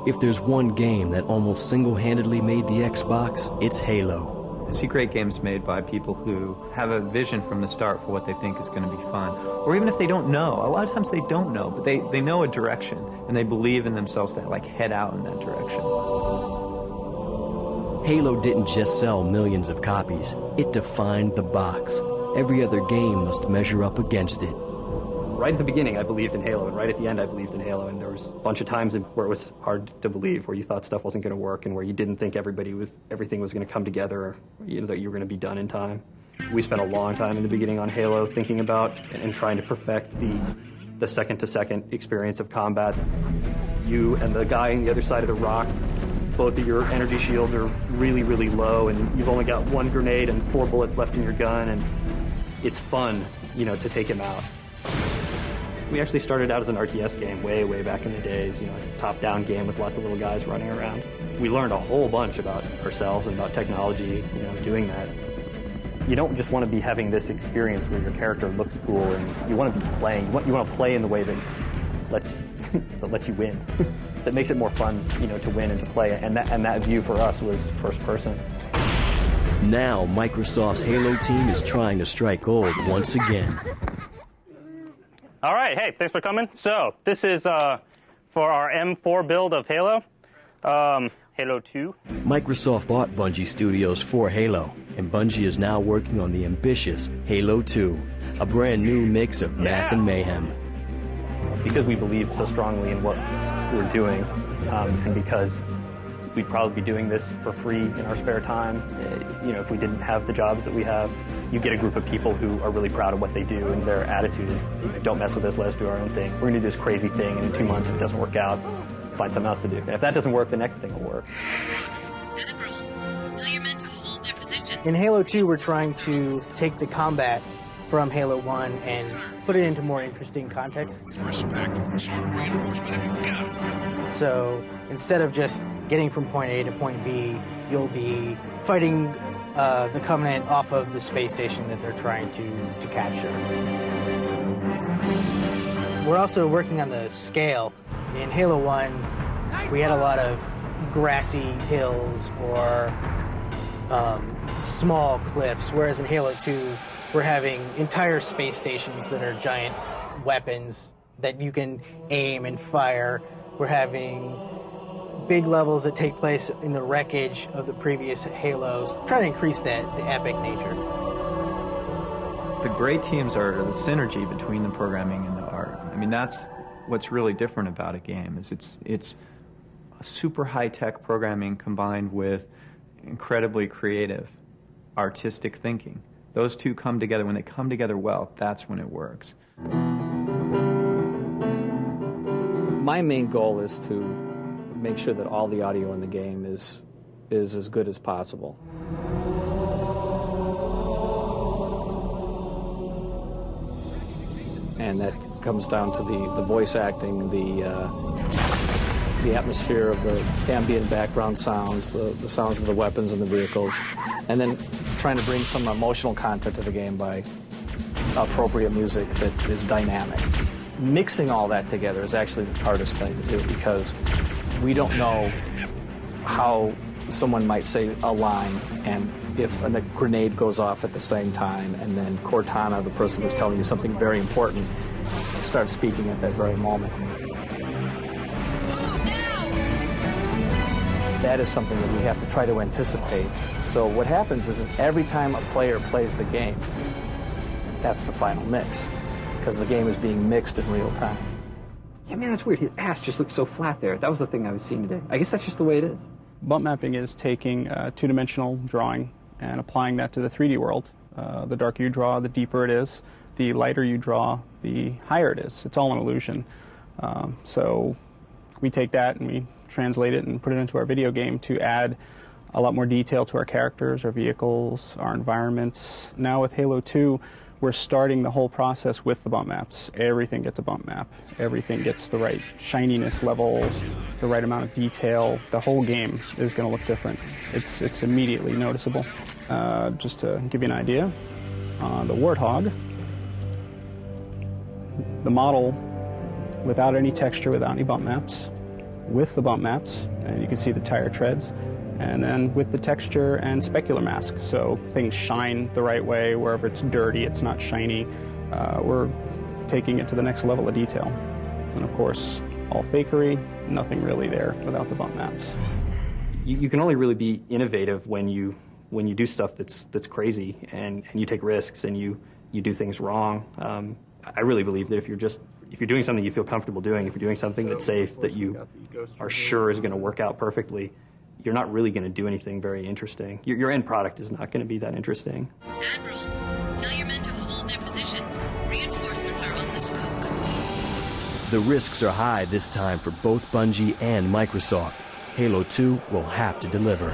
If there's one game that almost single-handedly made the Xbox, it's Halo. I see great games made by people who have a vision from the start for what they think is going to be fun. Or even if they don't know. A lot of times they don't know, but they know a direction, and they believe in themselves to like head out in that direction. Halo didn't just sell millions of copies. It defined the box. Every other game must measure up against it. Right at the beginning, I believed in Halo, and right at the end, I believed in Halo. And there was a bunch of times where it was hard to believe, where you thought stuff wasn't going to work, and where you didn't think everything was going to come together, that you were going to be done in time. We spent a long time in the beginning on Halo thinking about and trying to perfect the second-to-second experience of combat. You and the guy on the other side of the rock, both of your energy shields are really, really low, and you've only got one grenade and 4 bullets left in your gun, and it's fun, to take him out. We actually started out as an RTS game way, way back in the days, a top-down game with lots of little guys running around. We learned a whole bunch about ourselves and about technology, doing that. You don't just want to be having this experience where your character looks cool, and you want to be playing. You want to play in the way that lets you win. That makes it more fun, to win and to play. And that view for us was first person. Now, Microsoft's Halo team is trying to strike gold once again. All right, hey, thanks for coming. So this is for our M4 build of Halo, Halo 2. Microsoft bought Bungie Studios for Halo, and Bungie is now working on the ambitious Halo 2, a brand new mix of math and mayhem. Because we believe so strongly in what we're doing, and because we'd probably be doing this for free in our spare time. If we didn't have the jobs that we have, you get a group of people who are really proud of what they do, and their attitude is, don't mess with us, let us do our own thing. We're going to do this crazy thing, and in 2 months, if it doesn't work out, find something else to do. And if that doesn't work, the next thing will work. Tell your men to hold their positions. In Halo 2, we're trying to take the combat from Halo 1 and put it into more interesting contexts. Respect. What sort of reinforcement have you got? So instead of just getting from point A to point B, you'll be fighting the Covenant off of the space station that they're trying to capture. We're also working on the scale. In Halo 1, we had a lot of grassy hills or small cliffs, whereas in Halo 2, we're having entire space stations that are giant weapons that you can aim and fire. We're having big levels that take place in the wreckage of the previous Halos, trying to increase the epic nature. The great teams are the synergy between the programming and the art. I mean, that's what's really different about a game, is it's a super high-tech programming combined with incredibly creative, artistic thinking. Those two come together. When they come together well, that's when it works. My main goal is to make sure that all the audio in the game is as good as possible. And that comes down to the voice acting, the atmosphere of the ambient background sounds, the sounds of the weapons and the vehicles, and then trying to bring some emotional content to the game by appropriate music that is dynamic. Mixing all that together is actually the hardest thing to do, because we don't know how someone might say a line, and if a grenade goes off at the same time, and then Cortana, the person who's telling you something very important, starts speaking at that very moment. That is something that we have to try to anticipate. So what happens is every time a player plays the game, that's the final mix, because the game is being mixed in real time. Yeah, man, that's weird. His ass just looks so flat there. That was the thing I was seeing today. I guess that's just the way it is. Bump mapping is taking two-dimensional drawing and applying that to the 3D world. The darker you draw, the deeper it is. The lighter you draw, the higher it is. It's all an illusion. So we take that and we translate it and put it into our video game to add a lot more detail to our characters, our vehicles, our environments. Now with Halo 2, we're starting the whole process with the bump maps. Everything gets a bump map. Everything gets the right shininess level, the right amount of detail. The whole game is going to look different. It's immediately noticeable. Just to give you an idea, the Warthog, the model without any texture, without any bump maps, with the bump maps, and you can see the tire treads, and then with the texture and specular mask, so things shine the right way. Wherever it's dirty, it's not shiny. We're taking it to the next level of detail. And of course, all fakery, nothing really there without the bump maps. You can only really be innovative when you do stuff that's crazy and you take risks and you do things wrong. I really believe that if you're doing something you feel comfortable doing, if you're doing something that's safe, that you are sure is going to work out perfectly, you're not really going to do anything very interesting. Your end product is not going to be that interesting. Admiral, tell your men to hold their positions. Reinforcements are on the spoke. The risks are high this time for both Bungie and Microsoft. Halo 2 will have to deliver.